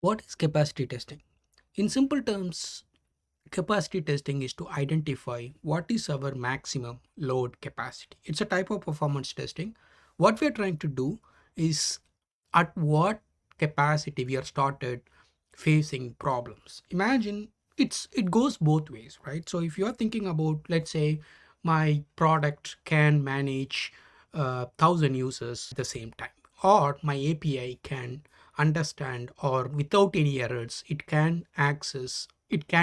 What is capacity testing? In simple terms, capacity testing is to identify what is our maximum load capacity. It's a type of performance testing. What we're trying to do is at what capacity we are started facing problems. Imagine it goes both ways, right? So if you are thinking about, let's say, my product can manage 1,000 users at the same time, or my API can understand, or without any errors it can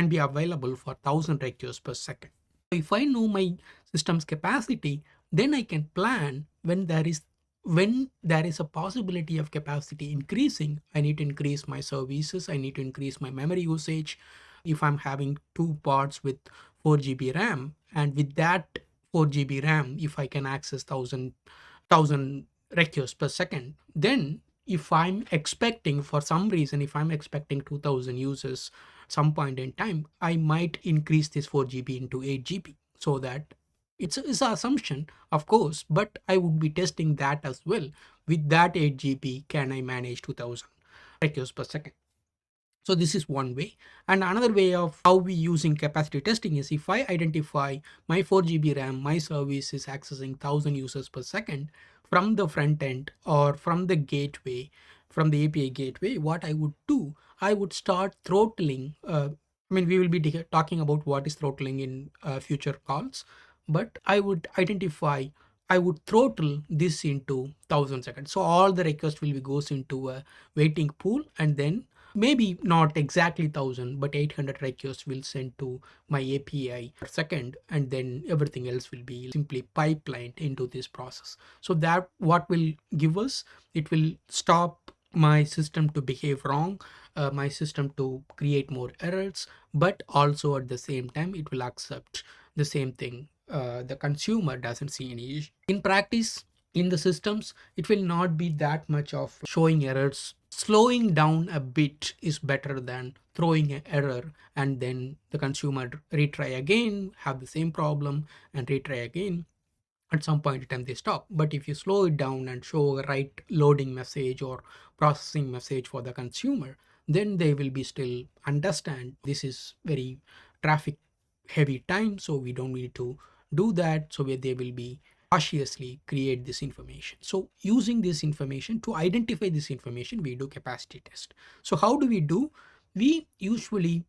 be available for 1,000 requests per second. If I know my system's capacity, then I can plan when there is a possibility of capacity increasing. I need to increase my services, I need to increase my memory usage. If I'm having two parts with 4 GB RAM, and with that 4 GB RAM, if I can access 1,000 requests per second, then if I'm expecting, for some reason, if I'm expecting 2,000 users some point in time, I might increase this 4 GB into 8 GB, so that it's an assumption, of course, but I would be testing that as well. With that 8 GB, can I manage 2,000 requests per second? So this is one way. And another way of how we using capacity testing is, if I identify my 4 GB RAM, my service is accessing 1,000 users per second from the front end or from the gateway, from the API gateway, what I would do, I would start throttling. We will be talking about what is throttling in future calls, but I would throttle this into 1,000 seconds. So all the request will be goes into a waiting pool, and then maybe not exactly 1,000 but 800 requests will send to my API per second, and then everything else will be simply pipelined into this process. So that what will give us, it will stop my system to behave wrong, my system to create more errors, but also at the same time it will accept the same thing. The consumer doesn't see any issue. In practice, in the systems, it will not be that much of showing errors. Slowing down a bit is better than throwing an error and then the consumer retry again, have the same problem and retry again. At some point in time they stop. But if you slow it down and show a right loading message or processing message for the consumer, then they will be still understand this is very traffic heavy time, so we don't need to do that. So where they will be cautiously create this information. So using this information, to identify this information, we do capacity test. So how do we do? We usually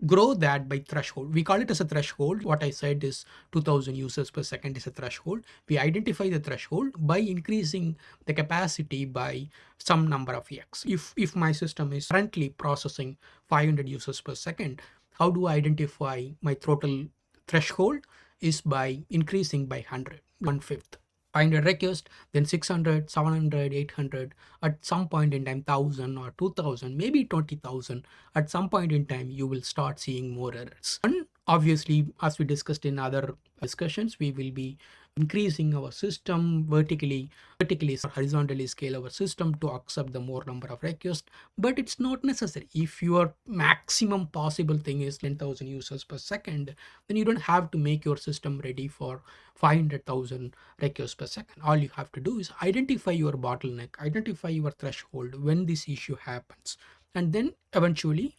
grow that by threshold. We call it as a threshold. What I said is 2,000 users per second is a threshold. We identify the threshold by increasing the capacity by some number of x. If my system is currently processing 500 users per second, how do I identify my throttle threshold? Is by increasing by 100, 1/5. 500 requests, then 600, 700, 800. At some point in time, 1,000 or 2,000, maybe 20,000. At some point in time, you will start seeing more errors. And obviously, as we discussed in other discussions, we will be increasing our system vertically or horizontally scale our system to accept the more number of requests. But it's not necessary. If your maximum possible thing is 10,000 users per second, then you don't have to make your system ready for 500,000 requests per second. All you have to do is identify your bottleneck, identify your threshold when this issue happens, and then eventually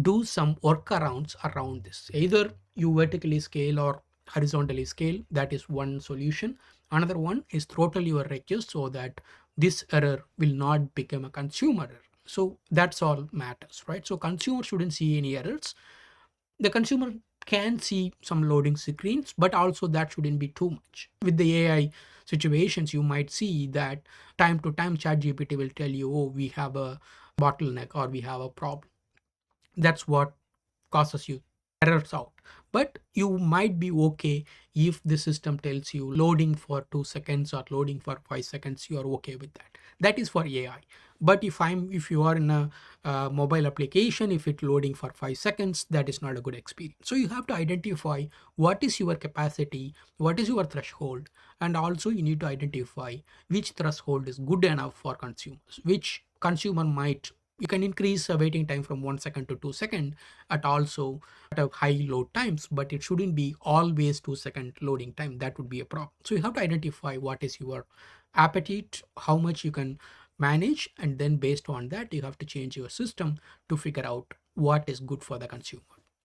do some workarounds around this. Either you vertically scale or horizontally scale. That is one solution. Another one is throttle your request so that this error will not become a consumer error. So that's all matters, right? So consumer shouldn't see any errors. The consumer can see some loading screens, but also that shouldn't be too much. With the AI situations, you might see that time to time ChatGPT will tell you, oh, we have a bottleneck or we have a problem. That's what causes you errors out. But you might be okay if the system tells you loading for 2 seconds or loading for 5 seconds, you are okay with that. That is for AI. But if you are in a mobile application, if it's loading for 5 seconds, that is not a good experience. So you have to identify what is your capacity, what is your threshold, and also you need to identify which threshold is good enough for consumers, which consumer might. You can increase the waiting time from 1 second to 2 second at also at a high load times, but it shouldn't be always 2 second loading time. That would be a problem. So you have to identify what is your appetite, how much you can manage, and then based on that you have to change your system to figure out what is good for the consumer.